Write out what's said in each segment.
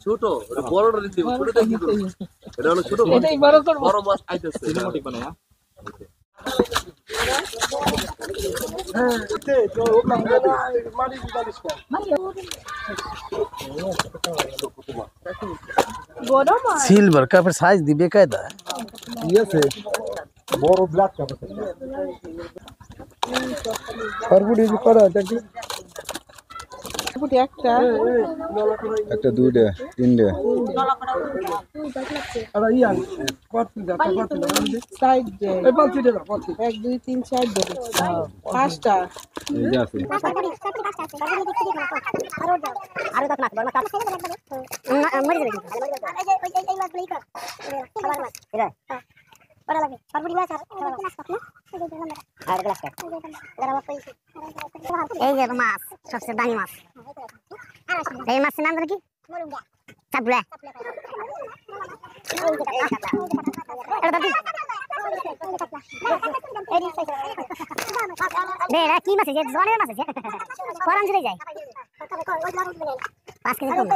ছোট বড়টা দিতে ছোটটা কি করব এটা হলো ছোট বড় মাছ খাইতেছে সিনেমাটিক বানায়া সিলভার কাপের সাইজ দিবে কায়দা আছে বড় ব্ল্যাক কাপ আছে সরগুড়ি করা দেখি একটা দুইটা তিনটা এক দুই তিন চার পাঁচটা এই যে মাছ সবচেয়ে দামি মাছ এই মাছের নাম কি চাপলা কি মাছ আছে জনের মাছ আছে পরান জুড়ে যায় 5 কেজি কম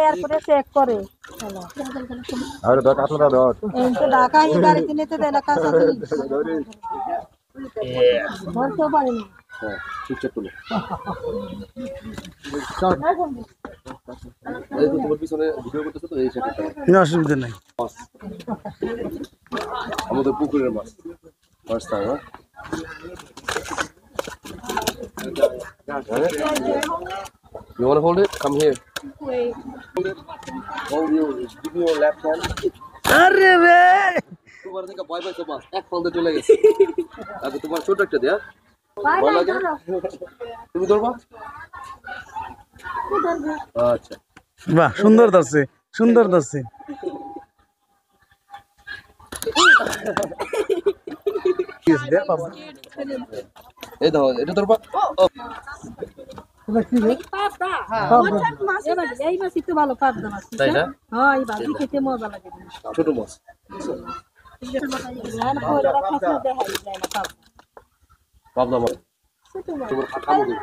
এরপরে চেক করে আরে দাও কাতলা দাও ঢাকা এই গাড়িতে নিতে দেয় না কাঁচা ধরতেও পারি না চুপচাপ তুলো এই তো তোমার পিছনে ভিডিও করতেছ তো এই সেটা কোনো অসুবিধা নাই আমাদের পুকুরের মাছ first time You want to hold it? Come here. Hold you. Give me your left hand. আরে রে তোমার থেকে ভয় পাইছো মাছ এক ফলতে চলে গেছে আগে তোমার ছোট একটা দেয়া ভয় লাগে তুমি ধরবা আচ্ছা বাহ সুন্দর ধরছে সুন্দর ধরছে এই দাও এটা ধরবা এই মাছ একটু ভালো পাবদা মাছ তাই না হ্যাঁ এই ভাজি খেতে মজা লাগে ছোট মাছ পাবদা মাছ তোমার খামো দিই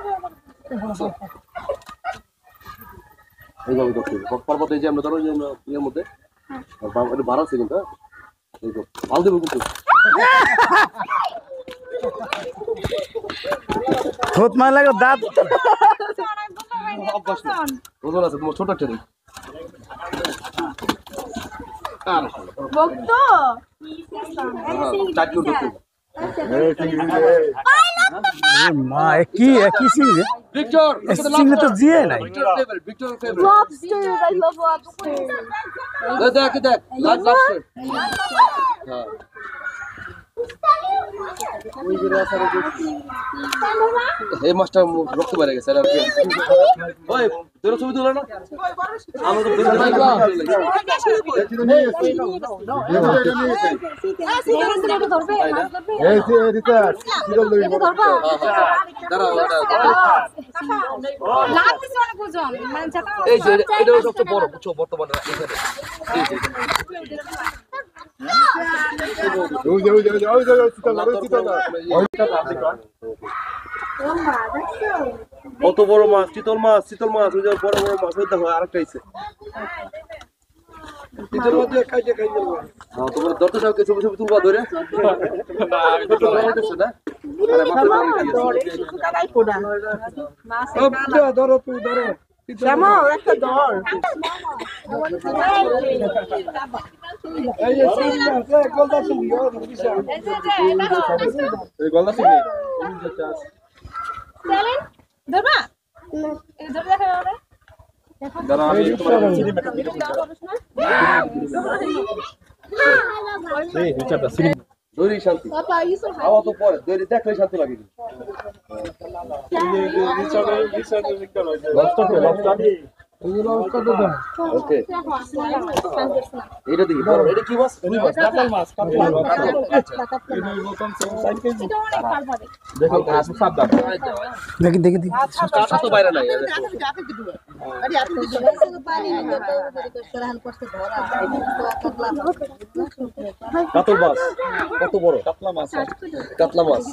এইভাবে করতে হবে পর্বতে যে আমরা ধরো যে ইয়ের মধ্যে এটা ভাড়া আছে কিন্তু এই তো ভাল দেবো কিন্তু খুব মার লাগে দাঁত ওজন আছে তোমার ছোট একটা দিই বকতো চার কিলো দেখতে মা কি কি সিঙ্গে ভিক্টর সিঙ্গে তো জিয়ে নাই ভিক্টর ফেভারিট দেখ দেখ লাস্ট হ্যাঁ এই মাছটা রক্ত বেড়ে গেছে ওই তোর ছবি তুলো না এই যে এটা সবচেয়ে বড় বুঝছো বর্তমানে কত বড় মাছ চিতল মাছ ওই যে বড় বড় মাছ ওই দেখো আরেকটা আইছে চিতল মাছ দিয়ে খাইতে তোমার ধরতে যাও কিছু ছবি তুলবা ধরে না ধরো তুই ধরো একটা ধর দৈরি শান্তি খাওয়া তো পরে দৈরি দেখলে শান্তি লাগে ওকে এটা দেখি বড় এটা কি মাছ কাতল মাছ দেখো সাবধান দেখি দেখি দেখি কাটা তো বাইরে নাই কাতল মাছ কত বড় কাতলা মাছ কাতলা মাছ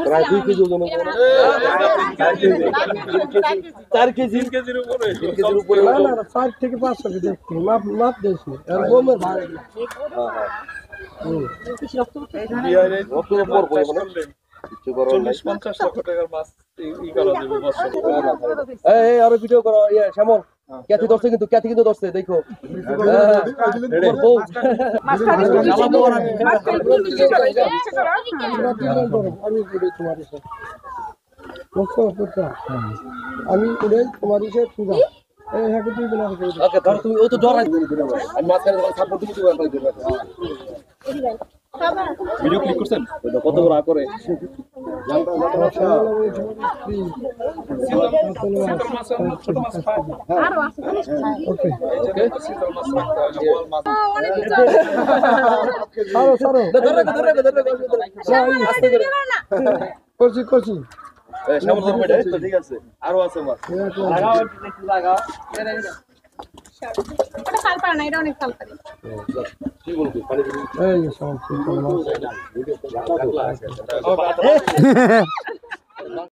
প্রায় 2 কেজি ওজন হবে 4 কেজি কেজির উপরে না না 4 থেকে 5 কেজি দেখছি মাপ দেইছি আর গোমের ভাই রক্ত উপর পড়ে মানে কিছু করো 40-50 লক্ষ টাকার মাছ ই করা যাবে বছর এই আরো ভিডিও করো ইয়া শ্যামল ক্যাথি ধরছে কিন্তু ক্যাথি কিন্তু ধরছে দেখো আমি উড়ে তোমার সাথে আমি উড়ে তোমার সাথে পূজা এই হ্যাঁ তুই বলা ওকে ধর তুমি ও তো জ্বর আমি মাঝখানে যখন সাপোর্ট দিতে তুমি একবার দিবে ভিডিও ক্লিক করছেন কত বড় করে করছি করছি শ্যামল ধর বেটা তো ঠিক আছে আরো আছে মাছ লাগাও একটু লাগাও এটা খাল পারে না, এটা অনেক খাল পারে। কি বলবি পানি দিবি এই সমস্যা